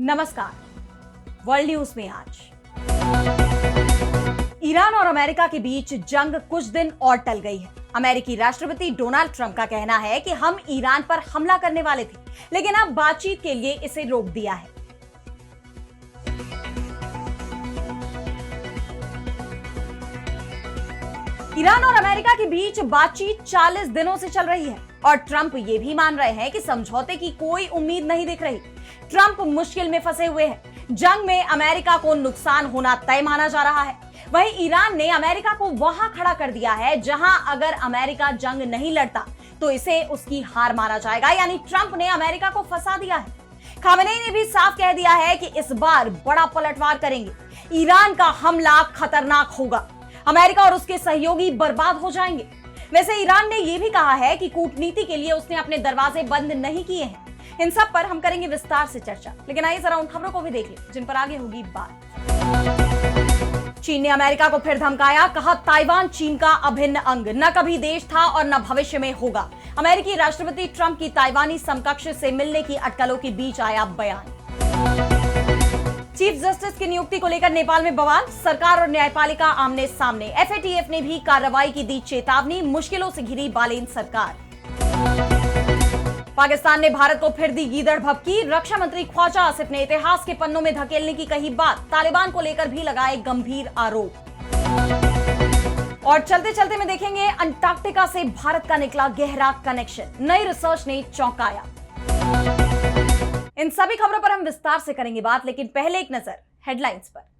नमस्कार। World news में आज ईरान और अमेरिका के बीच जंग कुछ दिन और टल गई है। अमेरिकी राष्ट्रपति डोनाल्ड ट्रंप का कहना है कि हम ईरान पर हमला करने वाले थे, लेकिन अब बातचीत के लिए इसे रोक दिया है। ईरान और अमेरिका के बीच बातचीत 40 दिनों से चल रही है और ट्रंप ये भी मान रहे हैं कि समझौते की कोई उम्मीद नहीं दिख रही। ट्रंप मुश्किल में फंसे हुए हैं। जंग में अमेरिका को नुकसान होना तय माना जा रहा है। वहीं ईरान ने अमेरिका को वहां खड़ा कर दिया है जहां अगर अमेरिका जंग नहीं लड़ता तो इसे उसकी हार माना जाएगा। यानी ट्रंप ने अमेरिका को फंसा दिया है। खामेनेई ने भी साफ कह दिया है कि इस बार बड़ा पलटवार करेंगे। ईरान का हमला खतरनाक होगा। अमेरिका और उसके सहयोगी बर्बाद हो जाएंगे। वैसे ईरान ने यह भी कहा है कि कूटनीति के लिए उसने अपने दरवाजे बंद नहीं किए हैं। इन सब पर हम करेंगे विस्तार से चर्चा, लेकिन आइए जरा उन खबरों को भी देख लें जिन पर आगे होगी बात। चीन ने अमेरिका को फिर धमकाया, कहा ताइवान चीन का अभिन्न अंग न कभी देश था और न भविष्य में होगा। अमेरिकी राष्ट्रपति ट्रंप की ताइवानी समकक्ष से मिलने की अटकलों के बीच आया बयान। चीफ जस्टिस की नियुक्ति को लेकर नेपाल में बवाल, सरकार और न्यायपालिका आमने सामने। एफएटीएफ ने भी कार्रवाई की दी चेतावनी, मुश्किलों से घिरी बालेन सरकार। पाकिस्तान ने भारत को फिर दी गीदड़ भभकी, रक्षा मंत्री ख्वाजा आसिफ ने इतिहास के पन्नों में धकेलने की कही बात, तालिबान को लेकर भी लगाए गंभीर आरोप। और चलते चलते में देखेंगे अंटार्कटिका से भारत का निकला गहरा कनेक्शन, नई रिसर्च ने चौंकाया। इन सभी खबरों पर हम विस्तार से करेंगे बात, लेकिन पहले एक नजर हेडलाइंस पर।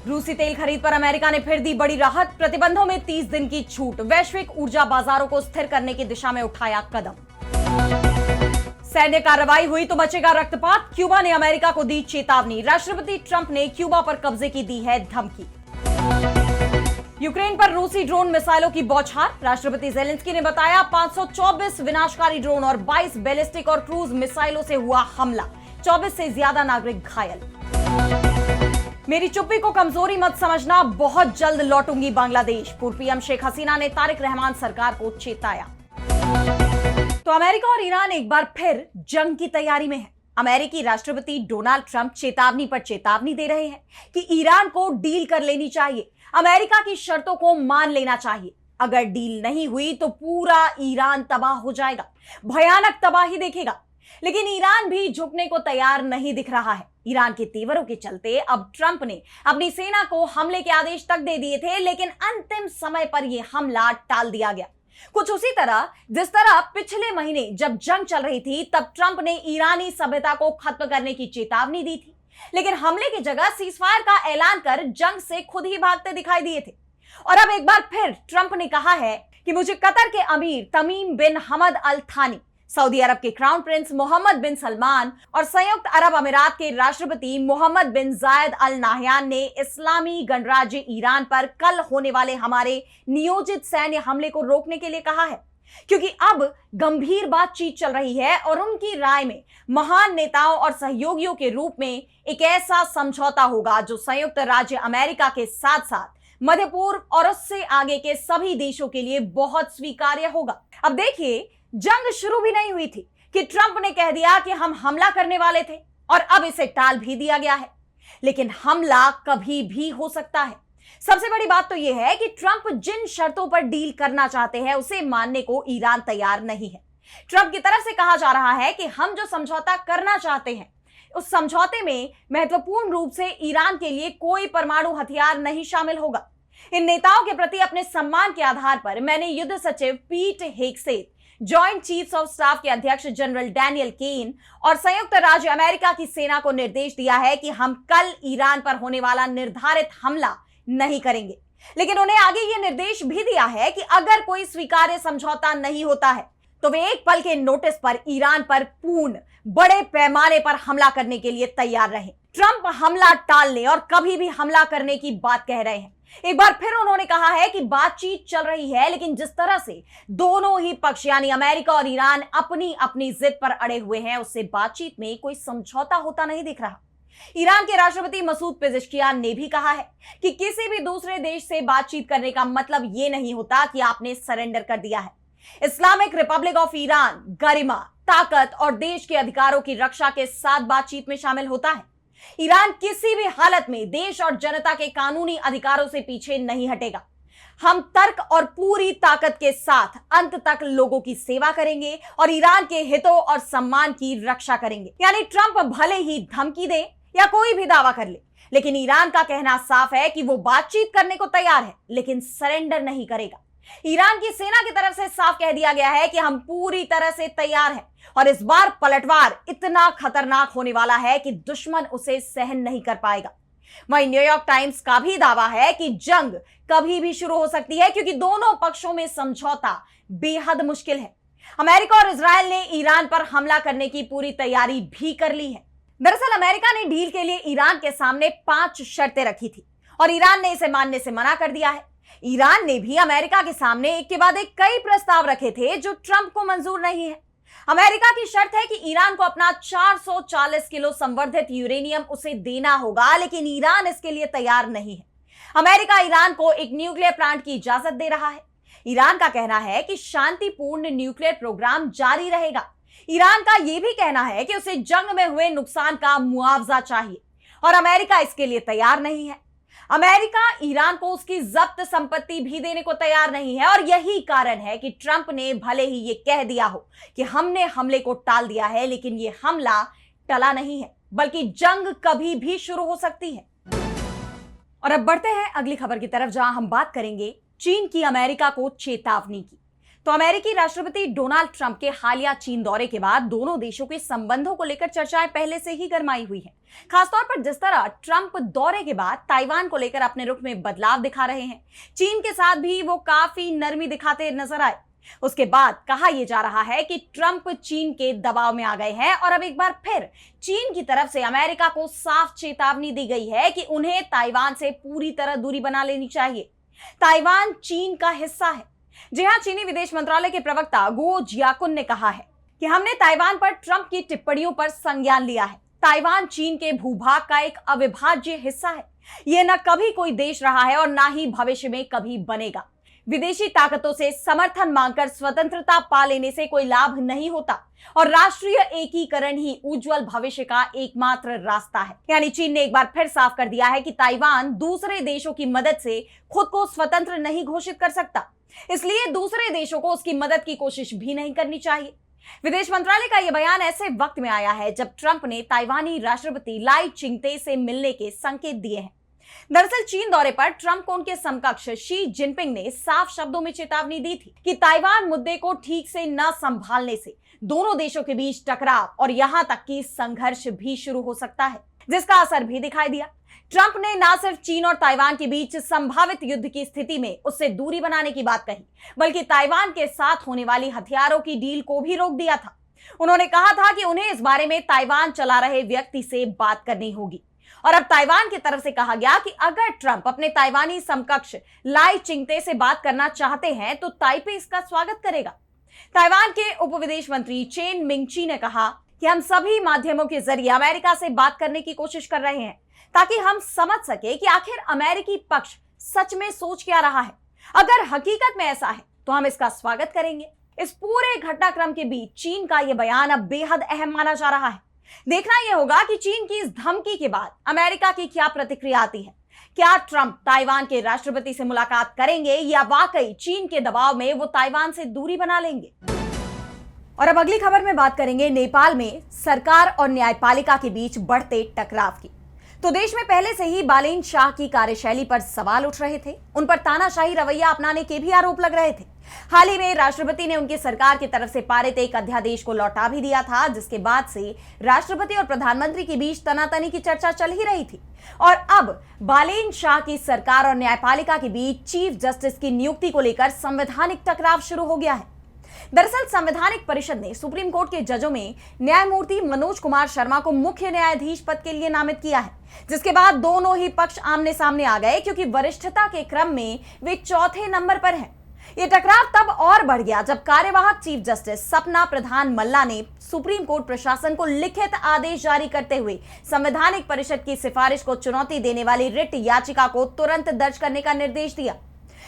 रूसी तेल खरीद पर अमेरिका ने फिर दी बड़ी राहत, प्रतिबंधों में 30 दिन की छूट, वैश्विक ऊर्जा बाजारों को स्थिर करने की दिशा में उठाया कदम। सैन्य कार्रवाई हुई तो मचेगा रक्तपात, क्यूबा ने अमेरिका को दी चेतावनी, राष्ट्रपति ट्रंप ने क्यूबा पर कब्जे की दी है धमकी। यूक्रेन पर रूसी ड्रोन मिसाइलों की बौछार, राष्ट्रपति जेलेंस्की ने बताया 524 विनाशकारी ड्रोन और 22 बैलिस्टिक और क्रूज मिसाइलों से हुआ हमला, 24 से ज्यादा नागरिक घायल। मेरी चुप्पी को कमजोरी मत समझना, बहुत जल्द लौटूंगी बांग्लादेश, पूर्व पीएम शेख हसीना ने तारिक रहमान सरकार को चेताया। तो अमेरिका और ईरान एक बार फिर जंग की तैयारी में है। अमेरिकी राष्ट्रपति डोनाल्ड ट्रंप चेतावनी पर चेतावनी दे रहे हैं कि ईरान को डील कर लेनी चाहिए, अमेरिका की शर्तों को मान लेना चाहिए। अगर डील नहीं हुई तो पूरा ईरान तबाह हो जाएगा, भयानक तबाही देखेगा। लेकिन ईरान भी झुकने को तैयार नहीं दिख रहा है। ईरान के तेवरों के चलते अब ट्रंप ने अपनी सेना को हमले के आदेश तक दे दिए थे, लेकिन अंतिम समय पर यह हमला टाल दिया गया। कुछ उसी तरह जिस तरह पिछले महीने जब जंग चल रही थी तब ट्रंप ने ईरानी सभ्यता को खत्म करने की चेतावनी दी थी, लेकिन हमले की जगह सीजफायर का ऐलान कर जंग से खुद ही भागते दिखाई दिए थे। और अब एक बार फिर ट्रंप ने कहा है कि मुझे कतर के अमीर तमीम बिन हमद अल थानी, सऊदी अरब के क्राउन प्रिंस मोहम्मद बिन सलमान और संयुक्त अरब अमीरात के राष्ट्रपति मोहम्मद बिन जायद अल नाहयान ने इस्लामी गणराज्य ईरान पर कल होने वाले हमारे नियोजित सैन्य हमले को रोकने के लिए कहा है, क्योंकि अब गंभीर बातचीत चल रही है और उनकी राय में महान नेताओं और सहयोगियों के रूप में एक ऐसा समझौता होगा जो संयुक्त राज्य अमेरिका के साथ साथ मध्य पूर्व और उससे आगे के सभी देशों के लिए बहुत स्वीकार्य होगा। अब देखिए, जंग शुरू भी नहीं हुई थी कि ट्रंप ने कह दिया कि हम हमला करने वाले थे और अब इसे टाल भी दिया गया है। लेकिन हमला कभी भी हो सकता है। सबसे बड़ी बात तो यह है कि ट्रंप जिन शर्तों पर डील करना चाहते हैं उसे मानने को ईरान तैयार नहीं है। ट्रंप की तरफ से कहा जा रहा है कि हम जो समझौता करना चाहते हैं उस समझौते में महत्वपूर्ण रूप से ईरान के लिए कोई परमाणु हथियार नहीं शामिल होगा। इन नेताओं के प्रति अपने सम्मान के आधार पर मैंने युद्ध सचिव Pete Hegseth, joint chiefs of staff के अध्यक्ष जनरल डैनियल केन और संयुक्त राज्य अमेरिका की सेना को निर्देश दिया है कि हम कल ईरान पर होने वाला निर्धारित हमला नहीं करेंगे। लेकिन उन्हें आगे यह निर्देश भी दिया है कि अगर कोई स्वीकार्य समझौता नहीं होता है तो वे एक पल के नोटिस पर ईरान पर पूर्ण बड़े पैमाने पर हमला करने के लिए तैयार रहें। ट्रंप हमला टालने और कभी भी हमला करने की बात कह रहे हैं। एक बार फिर उन्होंने कहा है कि बातचीत चल रही है, लेकिन जिस तरह से दोनों ही पक्ष यानी अमेरिका और ईरान अपनी अपनी जिद पर अड़े हुए हैं उससे बातचीत में कोई समझौता होता नहीं दिख रहा। ईरान के राष्ट्रपति मसूद पेजेश्कियान ने भी कहा है कि किसी भी दूसरे देश से बातचीत करने का मतलब यह नहीं होता कि आपने सरेंडर कर दिया है। इस्लामिक रिपब्लिक ऑफ ईरान गरिमा, ताकत और देश के अधिकारों की रक्षा के साथ बातचीत में शामिल होता है। ईरान किसी भी हालत में देश और जनता के कानूनी अधिकारों से पीछे नहीं हटेगा। हम तर्क और पूरी ताकत के साथ अंत तक लोगों की सेवा करेंगे और ईरान के हितों और सम्मान की रक्षा करेंगे। यानी ट्रंप भले ही धमकी दे या कोई भी दावा कर ले, लेकिन ईरान का कहना साफ है कि वो बातचीत करने को तैयार है, लेकिन सरेंडर नहीं करेगा। ईरान की सेना की तरफ से साफ कह दिया गया है कि हम पूरी तरह से तैयार हैं और इस बार पलटवार इतना खतरनाक होने वाला है कि दुश्मन उसे सहन नहीं कर पाएगा। वहीं न्यूयॉर्क टाइम्स का भी दावा है कि जंग कभी भी शुरू हो सकती है, क्योंकि दोनों पक्षों में समझौता बेहद मुश्किल है। अमेरिका और इजरायल ने ईरान पर हमला करने की पूरी तैयारी भी कर ली है। दरअसल अमेरिका ने डील के लिए ईरान के सामने 5 शर्तें रखी थी और ईरान ने इसे मानने से मना कर दिया है। ईरान ने भी अमेरिका के सामने एक के बाद एक कई प्रस्ताव रखे थे जो ट्रंप को मंजूर नहीं है। अमेरिका की शर्त है कि ईरान को अपना 440 किलो संवर्धित यूरेनियम उसे देना होगा, लेकिन ईरान इसके लिए तैयार नहीं है। अमेरिका ईरान को एक न्यूक्लियर प्लांट की इजाजत दे रहा है। ईरान का कहना है कि शांतिपूर्ण न्यूक्लियर प्रोग्राम जारी रहेगा। ईरान का यह भी कहना है कि उसे जंग में हुए नुकसान का मुआवजा चाहिए और अमेरिका इसके लिए तैयार नहीं है। अमेरिका ईरान को उसकी जब्त संपत्ति भी देने को तैयार नहीं है और यही कारण है कि ट्रंप ने भले ही ये कह दिया हो कि हमने हमले को टाल दिया है, लेकिन ये हमला टला नहीं है, बल्कि जंग कभी भी शुरू हो सकती है। और अब बढ़ते हैं अगली खबर की तरफ, जहां हम बात करेंगे चीन की अमेरिका को चेतावनी की। तो अमेरिकी राष्ट्रपति डोनाल्ड ट्रंप के हालिया चीन दौरे के बाद दोनों देशों के संबंधों को लेकर चर्चाएं पहले से ही गरमाई हुई हैं। खासतौर पर जिस तरह ट्रंप दौरे के बाद ताइवान को लेकर अपने रुख में बदलाव दिखा रहे हैं, चीन के साथ भी वो काफी नरमी दिखाते नजर आए। उसके बाद कहा यह जा रहा है कि ट्रंप चीन के दबाव में आ गए हैं और अब एक बार फिर चीन की तरफ से अमेरिका को साफ चेतावनी दी गई है कि उन्हें ताइवान से पूरी तरह दूरी बना लेनी चाहिए। ताइवान चीन का हिस्सा है। जी हां, चीनी विदेश मंत्रालय के प्रवक्ता गुओ जियाकुन ने कहा है कि हमने ताइवान पर ट्रंप की टिप्पणियों पर संज्ञान लिया है। ताइवान चीन के भूभाग का एक अविभाज्य हिस्सा है। यह न कभी कोई देश रहा है और ना ही भविष्य में कभी बनेगा। विदेशी ताकतों से समर्थन मांगकर स्वतंत्रता पा लेने से कोई लाभ नहीं होता और राष्ट्रीय एकीकरण ही उज्जवल भविष्य का एकमात्र रास्ता है। यानी चीन ने एक बार फिर साफ कर दिया है कि ताइवान दूसरे देशों की मदद से खुद को स्वतंत्र नहीं घोषित कर सकता, इसलिए दूसरे देशों को उसकी मदद की कोशिश भी नहीं करनी चाहिए। विदेश मंत्रालय का यह बयान ऐसे वक्त में आया है जब ट्रंप ने ताइवानी राष्ट्रपति लाई चिंगते से मिलने के संकेत दिए हैं। दरअसल चीन दौरे पर ट्रंप को उनके समकक्ष शी जिनपिंग ने साफ शब्दों में चेतावनी दी थी कि ताइवान मुद्दे को ठीक से न संभालने से दोनों देशों के बीच टकराव और यहां तक कि संघर्ष भी शुरू हो सकता है, जिसका असर भी दिखाई दिया। ट्रंप ने न सिर्फ चीन और ताइवान के बीच संभावित युद्ध की स्थिति में उससे दूरी बनाने की बात कही, बल्कि ताइवान के साथ होने वाली हथियारों की डील को भी रोक दिया था। उन्होंने कहा था कि उन्हें इस बारे में ताइवान चला रहे व्यक्ति से बात करनी होगी और अब ताइवान की तरफ से कहा गया कि अगर ट्रंप अपने ताइवानी समकक्ष लाई चिंगते से बात करना चाहते हैं तो ताइपे इसका स्वागत करेगा। ताइवान के उप विदेश मंत्री चेन मिंगची ने कहा कि हम सभी माध्यमों के जरिए अमेरिका से बात करने की कोशिश कर रहे हैं ताकि हम समझ सके कि आखिर अमेरिकी पक्ष सच में सोच क्या रहा है। अगर हकीकत में ऐसा है तो हम इसका स्वागत करेंगे। इस पूरे घटनाक्रम के बीच चीन का यह बयान अब बेहद अहम माना जा रहा है। देखना यह होगा कि चीन की इस धमकी के बाद अमेरिका की क्या प्रतिक्रिया आती है। क्या ट्रंप ताइवान के राष्ट्रपति से मुलाकात करेंगे या वाकई चीन के दबाव में वो ताइवान से दूरी बना लेंगे। और अब अगली खबर में बात करेंगे नेपाल में सरकार और न्यायपालिका के बीच बढ़ते टकराव की। तो देश में पहले से ही बालेन शाह की कार्यशैली पर सवाल उठ रहे थे, उन पर तानाशाही रवैया अपनाने के भी आरोप लग रहे थे। हाल ही में राष्ट्रपति ने उनकी सरकार की तरफ से पारित एक अध्यादेश को लौटा भी दिया था, जिसके बाद से राष्ट्रपति और प्रधानमंत्री के बीच तनातनी की चर्चा चल ही रही थी। और अब बालेन शाह की सरकार और न्यायपालिका के बीच चीफ जस्टिस की नियुक्ति को लेकर संवैधानिक टकराव शुरू हो गया है। दरअसल संवैधानिक परिषद ने सुप्रीम कोर्ट के जजों में न्यायमूर्ति मनोज कुमार शर्मा को मुख्य न्यायाधीश पद के लिए नामित किया है, जिसके बाद दोनों ही पक्ष आमने सामने आ गए क्योंकि वरिष्ठता के क्रम में वे चौथे नंबर पर हैं। यह टकराव तब और बढ़ गया जब कार्यवाहक चीफ जस्टिस सपना प्रधान मल्ला ने सुप्रीम कोर्ट प्रशासन को लिखित आदेश जारी करते हुए संवैधानिक परिषद की सिफारिश को चुनौती देने वाली रिट याचिका को तुरंत दर्ज करने का निर्देश दिया।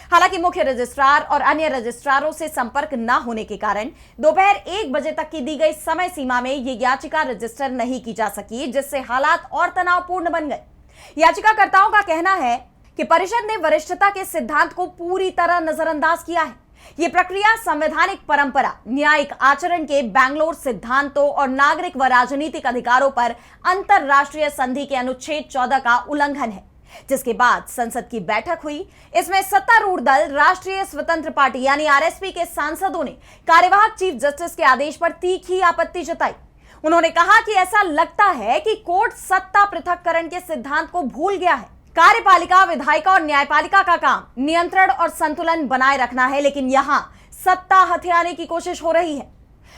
हालांकि मुख्य रजिस्ट्रार और अन्य रजिस्ट्रारों से संपर्क न होने के कारण दोपहर 1 बजे तक की दी गई समय सीमा में यह याचिका रजिस्टर नहीं की जा सकी, जिससे हालात और तनावपूर्ण बन गए। याचिकाकर्ताओं का कहना है कि परिषद ने वरिष्ठता के सिद्धांत को पूरी तरह नजरअंदाज किया है। यह प्रक्रिया संवैधानिक परंपरा, न्यायिक आचरण के बैंगलोर सिद्धांतों और नागरिक व राजनीतिक अधिकारों पर अंतरराष्ट्रीय संधि के अनुच्छेद 14 का उल्लंघन है। जिसके बाद संसद की बैठक हुई। इसमें सत्तारूढ़ दल राष्ट्रीय स्वतंत्र पार्टी यानी आरएसपी के सांसदों ने कार्यवाहक चीफ जस्टिस के आदेश पर तीखी आपत्ति जताई। उन्होंने कहा कि ऐसा लगता है कि कोर्ट सत्ता पृथक्करण के सिद्धांत को भूल गया है। कार्यपालिका, विधायिका और न्यायपालिका का काम नियंत्रण और संतुलन बनाए रखना है, लेकिन यहां सत्ता हथियाने की कोशिश हो रही है।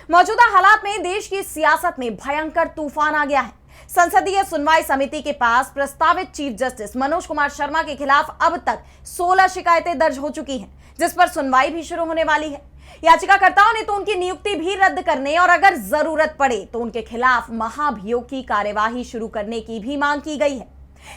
मौजूदा हालात में देश की सियासत में भयंकर तूफान आ गया है। संसदीय सुनवाई समिति के पास प्रस्तावित चीफ जस्टिस मनोज कुमार शर्मा के खिलाफ अब तक 16 शिकायतें दर्ज हो चुकी हैं, जिस पर सुनवाई भी शुरू होने वाली है। याचिकाकर्ताओं ने तो उनकी नियुक्ति भी रद्द करने और अगर जरूरत पड़े तो उनके खिलाफ महाभियोग की कार्यवाही शुरू करने की भी मांग की गई है।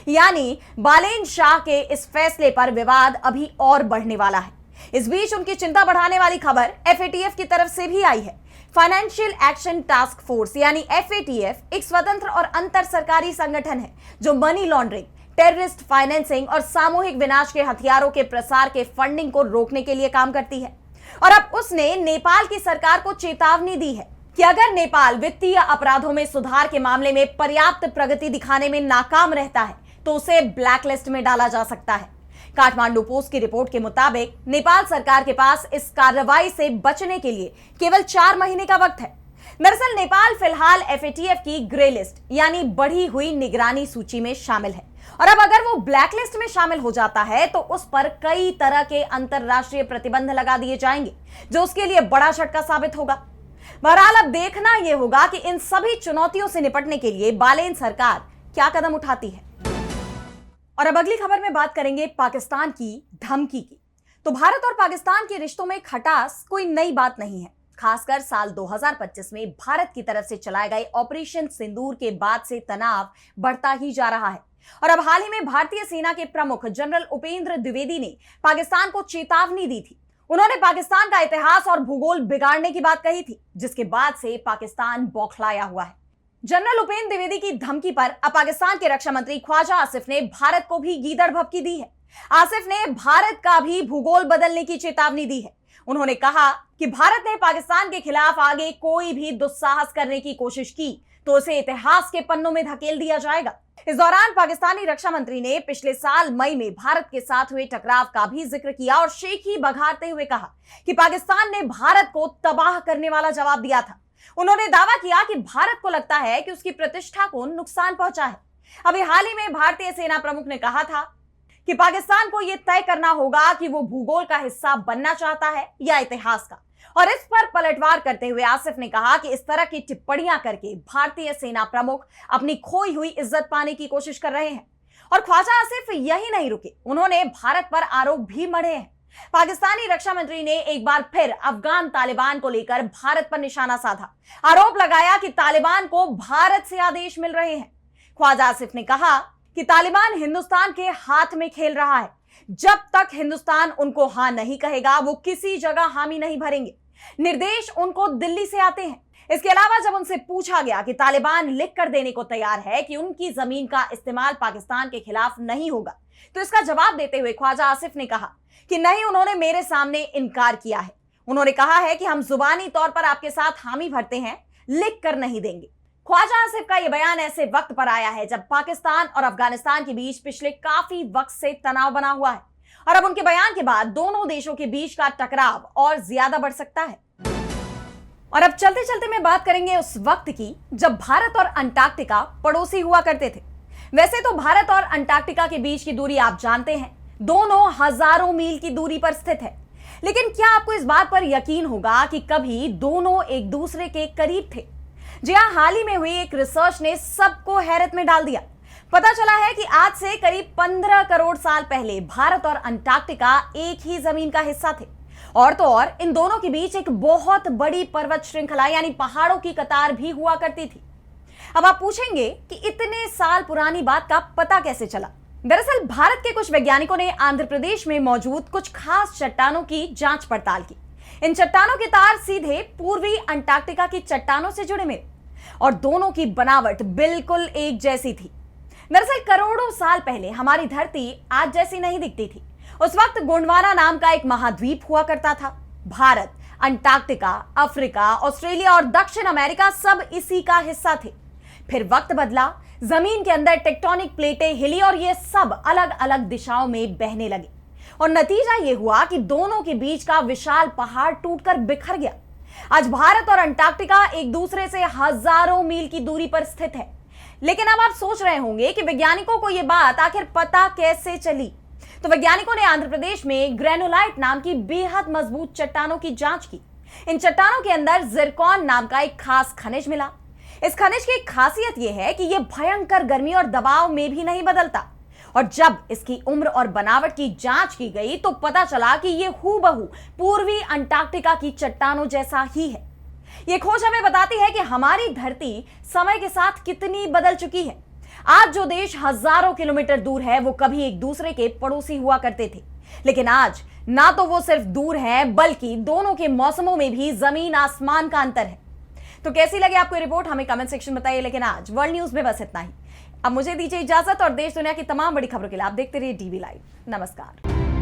यानी बालेन शाह के इस फैसले पर विवाद अभी और बढ़ने वाला है। इस बीच उनकी चिंता बढ़ाने वाली खबर एफएटीएफ की तरफ से भी आई है। फाइनेंशियल एक्शन टास्क फोर्स यानी एफएटीएफ एक स्वतंत्र और अंतर सरकारी संगठन है जो मनी लॉन्ड्रिंग, टेररिस्ट फाइनेंसिंग और सामूहिक विनाश के हथियारों के प्रसार के फंडिंग को रोकने के लिए काम करती है। और अब उसने नेपाल की सरकार को चेतावनी दी है कि अगर नेपाल वित्तीय अपराधों में सुधार के मामले में पर्याप्त प्रगति दिखाने में नाकाम रहता है तो उसे ब्लैकलिस्ट में डाला जा सकता है। काठमांडू पोस्ट की रिपोर्ट के मुताबिक नेपाल सरकार के पास इस कार्रवाई से बचने के लिए केवल 4 महीने का वक्त है। दरअसल नेपाल फिलहाल एफएटीएफ की ग्रे लिस्ट यानी बढ़ी हुई निगरानी सूची में शामिल है और अब अगर वो ब्लैक लिस्ट में शामिल हो जाता है तो उस पर कई तरह के अंतरराष्ट्रीय प्रतिबंध लगा दिए जाएंगे, जो उसके लिए बड़ा झटका साबित होगा। बहरहाल अब देखना यह होगा कि इन सभी चुनौतियों से निपटने के लिए बालेन सरकार क्या कदम उठाती है। और अब अगली खबर में बात करेंगे पाकिस्तान की धमकी की। तो भारत और पाकिस्तान के रिश्तों में खटास कोई नई बात नहीं है। खासकर साल 2025 में भारत की तरफ से चलाए गए ऑपरेशन सिंदूर के बाद से तनाव बढ़ता ही जा रहा है। और अब हाल ही में भारतीय सेना के प्रमुख जनरल उपेंद्र द्विवेदी ने पाकिस्तान को चेतावनी दी थी। उन्होंने पाकिस्तान का इतिहास और भूगोल बिगाड़ने की बात कही थी, जिसके बाद से पाकिस्तान बौखलाया हुआ है। जनरल उपेंद्र द्विवेदी की धमकी पर अब पाकिस्तान के रक्षा मंत्री ख्वाजा आसिफ ने भारत को भी गीदड़ भभकी दी है। आसिफ ने भारत का भी भूगोल बदलने की चेतावनी दी है। उन्होंने कहा कि भारत ने पाकिस्तान के खिलाफ आगे कोई भी दुस्साहस करने की कोशिश की तो उसे इतिहास के पन्नों में धकेल दिया जाएगा। इस दौरान पाकिस्तानी रक्षा मंत्री ने पिछले साल मई में भारत के साथ हुए टकराव का भी जिक्र किया और शेखी बघारते हुए कहा कि पाकिस्तान ने भारत को तबाह करने वाला जवाब दिया था। उन्होंने दावा किया कि भारत को लगता है कि उसकी प्रतिष्ठा को नुकसान पहुंचा है। अभी हाल ही में भारतीय सेना प्रमुख ने कहा था कि पाकिस्तान को यह तय करना होगा कि वो भूगोल का हिस्सा बनना चाहता है या इतिहास का। और इस पर पलटवार करते हुए आसिफ ने कहा कि इस तरह की टिप्पणियां करके भारतीय सेना प्रमुख अपनी खोई हुई इज्जत पाने की कोशिश कर रहे हैं। और ख्वाजा आसिफ यही नहीं रुके, उन्होंने भारत पर आरोप भी मढ़े हैं। पाकिस्तानी रक्षा मंत्री ने एक बार फिर अफगान तालिबान को लेकर भारत पर निशाना साधा। आरोप लगाया कि तालिबान को भारत से आदेश मिल रहे हैं। ख्वाजा आसिफ ने कहा कि तालिबान हिंदुस्तान के हाथ में खेल रहा है। जब तक हिंदुस्तान उनको हां नहीं कहेगा वो किसी जगह हामी नहीं भरेंगे। निर्देश उनको दिल्ली से आते हैं। इसके अलावा जब उनसे पूछा गया कि तालिबान लिख कर देने को तैयार है कि उनकी जमीन का इस्तेमाल पाकिस्तान के खिलाफ नहीं होगा, तो इसका जवाब देते हुए ख्वाजा आसिफ ने कहा कि नहीं, उन्होंने मेरे सामने इनकार किया है। उन्होंने कहा है कि हम जुबानी तौर पर आपके साथ हामी भरते हैं, लिख कर नहीं देंगे। ख्वाजा आसिफ का यह बयान ऐसे वक्त पर आया है जब पाकिस्तान और अफगानिस्तान के बीच पिछले काफी वक्त से तनाव बना हुआ है और अब उनके बयान के बाद दोनों देशों के बीच का टकराव और ज्यादा बढ़ सकता है। और अब चलते चलते मैं बात करेंगे उस वक्त की जब भारत और अंटार्कटिका पड़ोसी हुआ करते थे। वैसे तो भारत और अंटार्कटिका के बीच की दूरी आप जानते हैं, दोनों हजारों मील की दूरी पर स्थित है। लेकिन क्या आपको इस बात पर यकीन होगा कि कभी दोनों एक दूसरे के करीब थे? जी हां, हाल ही में हुई एक रिसर्च ने सबको हैरत में डाल दिया। पता चला है कि आज से करीब 15 करोड़ साल पहले भारत और अंटार्कटिका एक ही जमीन का हिस्सा थे। और तो और इन दोनों के बीच एक बहुत बड़ी पर्वत श्रृंखला यानी पहाड़ों की कतार भी हुआ करती थी। अब आप पूछेंगे कि इतने साल पुरानी बात का पता कैसे चला? दरअसल भारत के कुछ वैज्ञानिकों ने आंध्र प्रदेश में मौजूद कुछ खास चट्टानों की जांच पड़ताल की। इन चट्टानों के तार सीधे पूर्वी अंटार्कटिका की चट्टानों से जुड़े मिले और दोनों की बनावट बिल्कुल एक जैसी थी। दरअसल करोड़ों साल पहले हमारी धरती आज जैसी नहीं दिखती थी। उस वक्त गोंडवाना नाम का एक महाद्वीप हुआ करता था। भारत, अंटार्कटिका, अफ्रीका, ऑस्ट्रेलिया और दक्षिण अमेरिका सब इसी का हिस्सा थे। फिर वक्त बदला, जमीन के अंदर टेक्टोनिक प्लेटें हिली और ये सब अलग अलग दिशाओं में बहने लगे और नतीजा ये हुआ कि दोनों के बीच का विशाल पहाड़ टूटकर बिखर गया। आज भारत और अंटार्कटिका एक दूसरे से हजारों मील की दूरी पर स्थित है। लेकिन अब आप सोच रहे होंगे कि वैज्ञानिकों को यह बात आखिर पता कैसे चली। तो वैज्ञानिकों ने आंध्र प्रदेश में ग्रेनुलाइट नाम की बेहद मजबूत चट्टानों की जांच की। इन चट्टानों के अंदर जिरकॉन नाम का एक खास खनिज मिला। इस खनिज की खासियत यह है कि यह भयंकर गर्मी और दबाव में भी नहीं बदलता। और जब इसकी उम्र और बनावट की जांच की गई तो पता चला कि यह हूबहू पूर्वी अंटार्कटिका की चट्टानों जैसा ही है। यह खोज हमें बताती है कि हमारी धरती समय के साथ कितनी बदल चुकी है। आज जो देश हजारों किलोमीटर दूर है वो कभी एक दूसरे के पड़ोसी हुआ करते थे, लेकिन आज ना तो वो सिर्फ दूर है बल्कि दोनों के मौसमों में भी जमीन आसमान का अंतर है। तो कैसी लगी आपको रिपोर्ट हमें कमेंट सेक्शन में बताइए। लेकिन आज वर्ल्ड न्यूज में बस इतना ही। अब मुझे दीजिए इजाजत और देश दुनिया की तमाम बड़ी खबरों के लिए आप देखते रहिए डीवी लाइव। नमस्कार।